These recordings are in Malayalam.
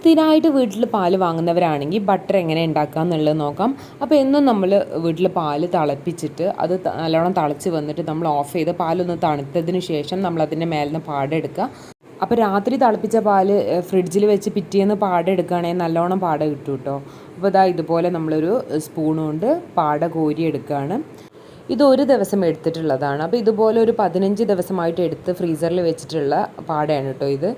സ്ഥിരമായിട്ട് വീട്ടിൽ പാല് വാങ്ങുന്നവരാണെങ്കിൽ ബട്ടർ എങ്ങനെ ഉണ്ടാക്കുക എന്നുള്ളത് നോക്കാം. അപ്പോൾ എന്നും നമ്മൾ വീട്ടിൽ പാല് തിളപ്പിച്ചിട്ട് അത് നല്ലോണം തിളച്ച് വന്നിട്ട് നമ്മൾ ഓഫ് ചെയ്ത് പാലൊന്ന് തണുത്തതിന് ശേഷം നമ്മൾ അതിൻ്റെ മേലിൽ നിന്ന് പാടെടുക്കുക. അപ്പോൾ രാത്രി തിളപ്പിച്ച പാല് ഫ്രിഡ്ജിൽ വെച്ച് പിറ്റേന്ന് പാടെടുക്കുകയാണെങ്കിൽ നല്ലോണം പാട കിട്ടും കേട്ടോ. അപ്പോൾ ഇതുപോലെ നമ്മളൊരു സ്പൂൺ കൊണ്ട് പാട കോരി എടുക്കുകയാണ്. ഇത് ഒരു ദിവസം എടുത്തിട്ടുള്ളതാണ്. അപ്പോൾ ഇതുപോലെ ഒരു 15 ദിവസമായിട്ട് എടുത്ത് ഫ്രീസറിൽ വെച്ചിട്ടുള്ള പാടയാണ് കേട്ടോ ഇത്.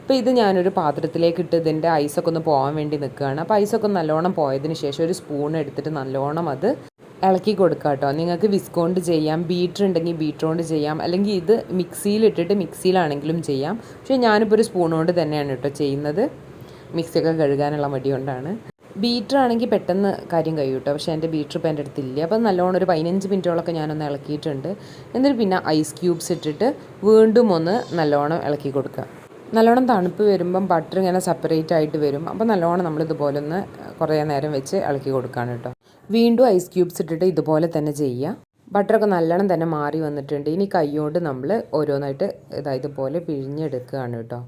അപ്പോൾ ഇത് ഞാനൊരു പാത്രത്തിലേക്ക് ഇട്ട് ഇതിൻ്റെ ഐസൊക്കെ ഒന്ന് പോകാൻ വേണ്ടി നിൽക്കുകയാണ്. അപ്പോൾ ഐസൊക്കെ നല്ലോണം പോയതിന് ശേഷം ഒരു സ്പൂൺ എടുത്തിട്ട് നല്ലോണം അത് ഇളക്കി കൊടുക്കുക കേട്ടോ. നിങ്ങൾക്ക് വിസ്ക് കൊണ്ട് ചെയ്യാം, ബീറ്റർ ഉണ്ടെങ്കിൽ ബീറ്റർ കൊണ്ട് ചെയ്യാം, അല്ലെങ്കിൽ ഇത് മിക്സിയിലിട്ടിട്ട് മിക്സിയിലാണെങ്കിലും ചെയ്യാം. പക്ഷേ ഞാനിപ്പോൾ ഒരു സ്പൂൺ കൊണ്ട് തന്നെയാണ് കേട്ടോ ചെയ്യുന്നത്. മിക്സിയൊക്കെ കഴുകാനുള്ള മടി കൊണ്ടാണ്. ബീറ്റർ ആണെങ്കിൽ പെട്ടെന്ന് കാര്യം കഴിയും കേട്ടോ. പക്ഷേ എൻ്റെ ബീറ്റർ ഇപ്പോൾ എൻ്റെ അടുത്തില്ല. അപ്പോൾ നല്ലോണം ഒരു 15 മിനിറ്റോളൊക്കെ ഞാനൊന്ന് ഇളക്കിയിട്ടുണ്ട്. എന്നിട്ട് പിന്നെ ഐസ് ക്യൂബ്സ് ഇട്ടിട്ട് വീണ്ടും ഒന്ന് നല്ലോണം ഇളക്കി കൊടുക്കുക. നല്ലോണം തണുപ്പ് വരുമ്പം ബട്ടർ ഇങ്ങനെ സെപ്പറേറ്റ് ആയിട്ട് വരും. അപ്പോൾ നല്ലോണം നമ്മളിതുപോലെ ഒന്ന് കുറേ നേരം വെച്ച് ഇളക്കി കൊടുക്കുകയാണ് കേട്ടോ. വീണ്ടും ഐസ് ക്യൂബ്സ് ഇട്ടിട്ട് ഇതുപോലെ തന്നെ ചെയ്യുക. ബട്ടറൊക്കെ നല്ലോണം തന്നെ മാറി വന്നിട്ടുണ്ട്. ഇനി കൈകൊണ്ട് നമ്മൾ ഓരോന്നായിട്ട് ഇതുപോലെ പിഴിഞ്ഞെടുക്കുകയാണ് കേട്ടോ.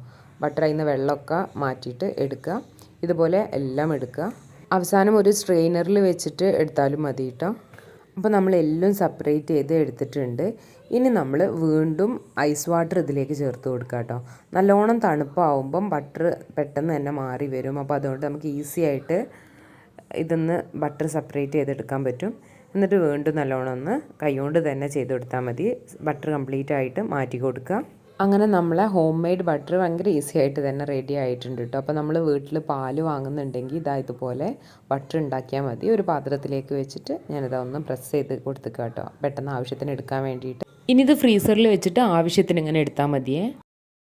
ബട്ടർ അതിൽ നിന്ന് വെള്ളമൊക്കെ മാറ്റിയിട്ട് എടുക്കുക. ഇതുപോലെ എല്ലാം എടുക്കുക. അവസാനം ഒരു സ്ട്രെയിനറിൽ വെച്ചിട്ട് എടുത്താലും മതി കേട്ടോ. അപ്പോൾ നമ്മളെല്ലാം സെപ്പറേറ്റ് ചെയ്ത് എടുത്തിട്ടുണ്ട്. ഇനി നമ്മൾ വീണ്ടും ഐസ് വാട്ടർ ഇതിലേക്ക് ചേർത്ത് കൊടുക്കുക കേട്ടോ. നല്ലോണം തണുപ്പാവുമ്പം ബട്ടർ പെട്ടെന്ന് തന്നെ മാറി വരും. അപ്പോൾ അതുകൊണ്ട് നമുക്ക് ഈസി ആയിട്ട് ഇതൊന്ന് ബട്ടർ സെപ്പറേറ്റ് ചെയ്തെടുക്കാൻ പറ്റും. എന്നിട്ട് വീണ്ടും നല്ലോണം ഒന്ന് കൈകൊണ്ട് തന്നെ ചെയ്ത് കൊടുത്താൽ മതി. ബട്ടർ കംപ്ലീറ്റ് ആയിട്ട് മാറ്റി കൊടുക്കുക. അങ്ങനെ നമ്മളെ ഹോം മെയ്ഡ് ബട്ടർ ഭയങ്കര ഈസി ആയിട്ട് തന്നെ റെഡി ആയിട്ടുണ്ട് കേട്ടോ. അപ്പോൾ നമ്മൾ വീട്ടിൽ പാല് വാങ്ങുന്നുണ്ടെങ്കിൽ ഇതുപോലെ ബട്ടർ ഉണ്ടാക്കിയാൽ മതി. ഒരു പാത്രത്തിലേക്ക് വെച്ചിട്ട് ഞാനിതൊന്ന് പ്രസ് ചെയ്ത് കൊടുത്തുക കേട്ടോ, പെട്ടെന്ന് ആവശ്യത്തിന് എടുക്കാൻ വേണ്ടിയിട്ട്. ഇനി ഇത് ഫ്രീസറിൽ വെച്ചിട്ട് ആവശ്യത്തിന് ഇങ്ങനെ എടുത്താൽ മതിയേ.